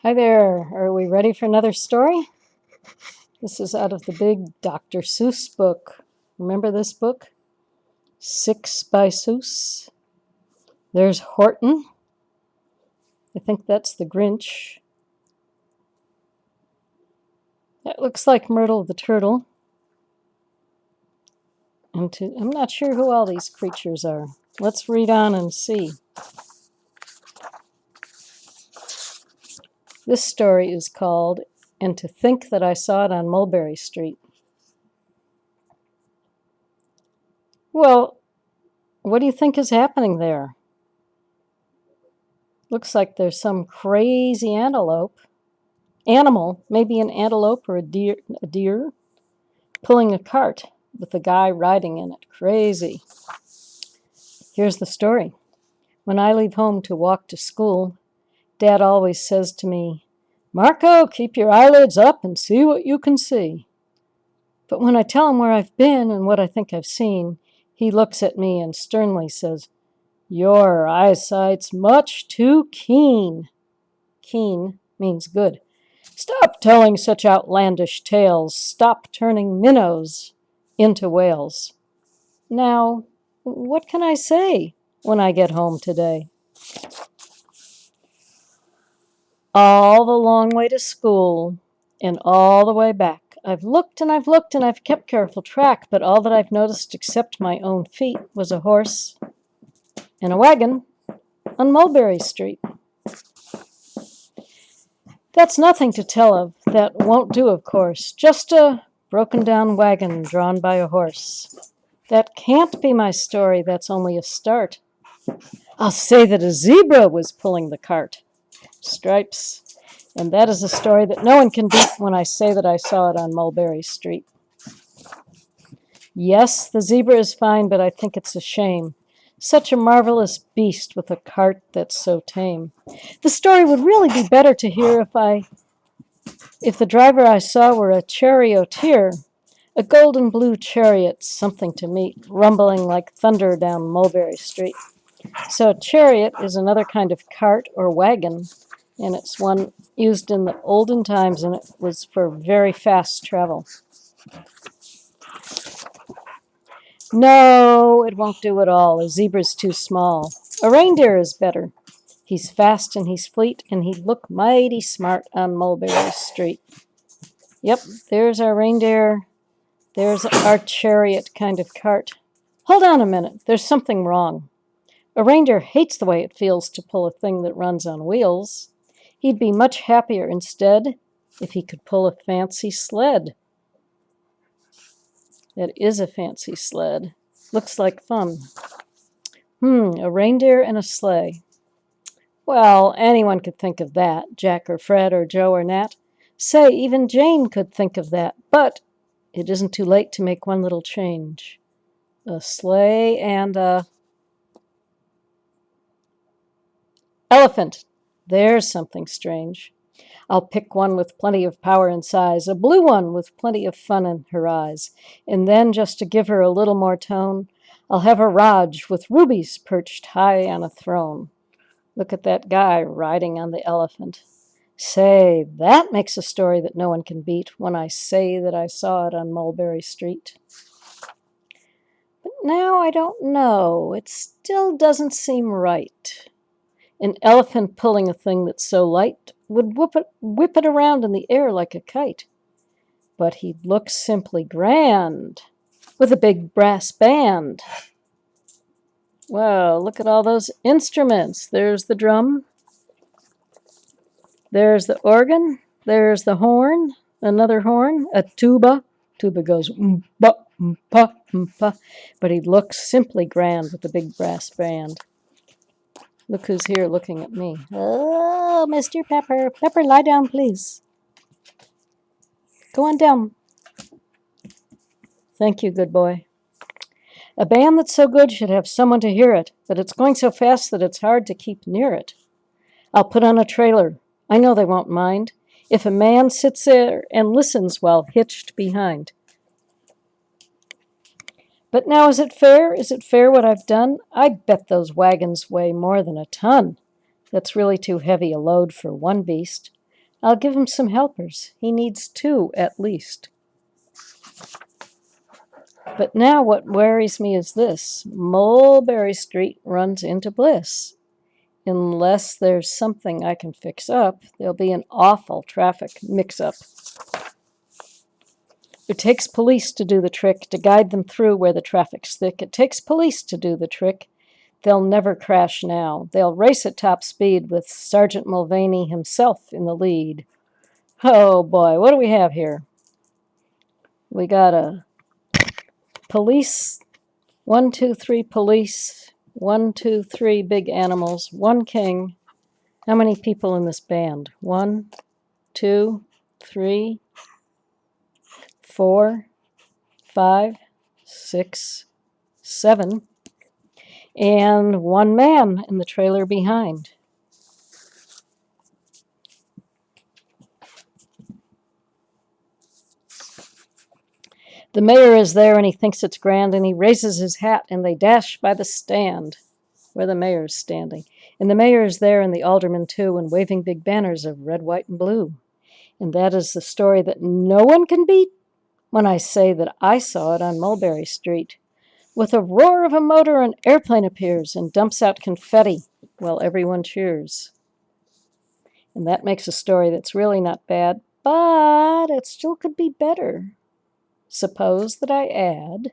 Hi there. Are we ready for another story? This is out of the big Dr. Seuss book. Remember this book? Six by Seuss. There's Horton. I think that's the Grinch. That looks like Myrtle the Turtle. I'm not sure who all these creatures are. Let's read on and see. This story is called And to Think That I Saw It on Mulberry Street. Well, what do you think is happening there? Looks like there's some crazy animal, maybe an antelope or a deer, pulling a cart with a guy riding in it. Crazy. Here's the story. When I leave home to walk to school, Dad always says to me, "Marco, keep your eyelids up and see what you can see." But when I tell him where I've been and what I think I've seen, he looks at me and sternly says, "Your eyesight's much too keen." Keen means good. "Stop telling such outlandish tales. Stop turning minnows into whales." Now, what can I say when I get home today? All the long way to school and all the way back, I've looked and I've looked and I've kept careful track, but all that I've noticed except my own feet was a horse and a wagon on Mulberry Street. That's nothing to tell of. That won't do, of course. Just a broken down wagon drawn by a horse. That can't be my story. That's only a start. I'll say that a zebra was pulling the cart. Stripes. And that is a story that no one can beat when I say that I saw it on Mulberry Street. Yes, the zebra is fine, but I think it's a shame. Such a marvelous beast with a cart that's so tame. The story would really be better to hear if the driver I saw were a charioteer, a golden blue chariot, something to meet, rumbling like thunder down Mulberry Street. So a chariot is another kind of cart or wagon, and it's one used in the olden times, and it was for very fast travel. No, it won't do at all. A zebra's too small. A reindeer is better. He's fast and he's fleet, and he'd look mighty smart on Mulberry Street. Yep, there's our reindeer. There's our chariot kind of cart. Hold on a minute. There's something wrong. A reindeer hates the way it feels to pull a thing that runs on wheels. He'd be much happier instead if he could pull a fancy sled. That is a fancy sled. Looks like fun. A reindeer and a sleigh. Well, anyone could think of that. Jack or Fred or Joe or Nat. Say, even Jane could think of that. But it isn't too late to make one little change. A sleigh and a elephant. There's something strange. I'll pick one with plenty of power and size, a blue one with plenty of fun in her eyes. And then, just to give her a little more tone, I'll have a Raj with rubies perched high on a throne. Look at that guy riding on the elephant. Say, that makes a story that no one can beat when I say that I saw it on Mulberry Street. But now I don't know. It still doesn't seem right. An elephant pulling a thing that's so light would whip it around in the air like a kite. But he'd look simply grand with a big brass band. Well, look at all those instruments. There's the drum. There's the organ. There's the horn. Another horn. A tuba. Tuba goes ba pa pa. But he looks simply grand with the big brass band. Look who's here looking at me. Oh, Mr. Pepper. Pepper, lie down, please. Go on down. Thank you, good boy. A band that's so good should have someone to hear it, but it's going so fast that it's hard to keep near it. I'll put on a trailer. I know they won't mind if a man sits there and listens while hitched behind. But now, is it fair? Is it fair what I've done? I bet those wagons weigh more than a ton. That's really too heavy a load for one beast. I'll give him some helpers. He needs 2 at least. But now what worries me is this. Mulberry Street runs into Bliss. Unless there's something I can fix up, there'll be an awful traffic mix-up. It takes police to do the trick, to guide them through where the traffic's thick. It takes police to do the trick. They'll never crash now. They'll race at top speed with Sergeant Mulvaney himself in the lead. Oh boy, what do we have here? We got a police, 1, 2, 3 police, 1, 2, 3 big animals, 1 king. How many people in this band? 1, 2, 3, 4, 5, 6, 7, and 1 man in the trailer behind. The mayor is there and he thinks it's grand and he raises his hat and they dash by the stand where the mayor's standing. And the mayor is there and the aldermen too and waving big banners of red, white, and blue. And that is the story that no one can beat when I say that I saw it on Mulberry Street. With a roar of a motor, an airplane appears and dumps out confetti while everyone cheers. And that makes a story that's really not bad, but it still could be better. Suppose that I add.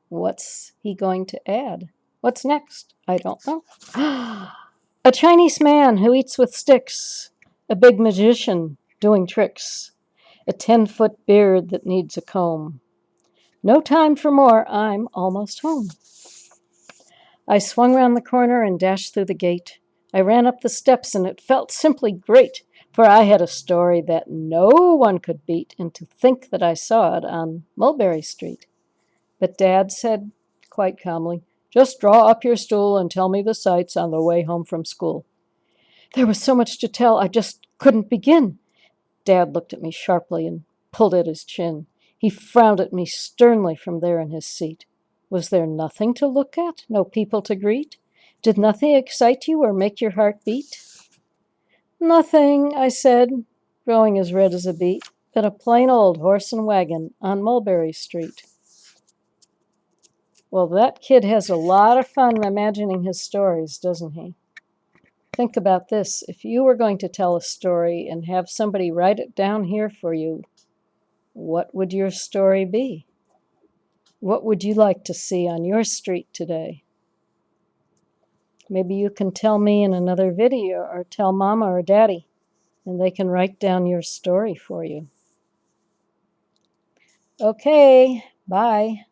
What's he going to add? What's next? I don't know. A Chinese man who eats with sticks. A big magician doing tricks. A 10-foot beard that needs a comb. No time for more. I'm almost home. I swung round the corner and dashed through the gate. I ran up the steps and it felt simply great, for I had a story that no one could beat, and to think that I saw it on Mulberry Street. But Dad said quite calmly, "Just draw up your stool and tell me the sights on the way home from school." There was so much to tell, I just couldn't begin. Dad looked at me sharply and pulled at his chin. He frowned at me sternly from there in his seat. Was there nothing to look at? No people to greet? Did nothing excite you or make your heart beat? Nothing, I said, growing as red as a beet, but a plain old horse and wagon on Mulberry Street. Well, that kid has a lot of fun imagining his stories, doesn't he? Think about this. If you were going to tell a story and have somebody write it down here for you, what would your story be? What would you like to see on your street today? Maybe you can tell me in another video or tell Mama or Daddy, and they can write down your story for you. Okay, bye.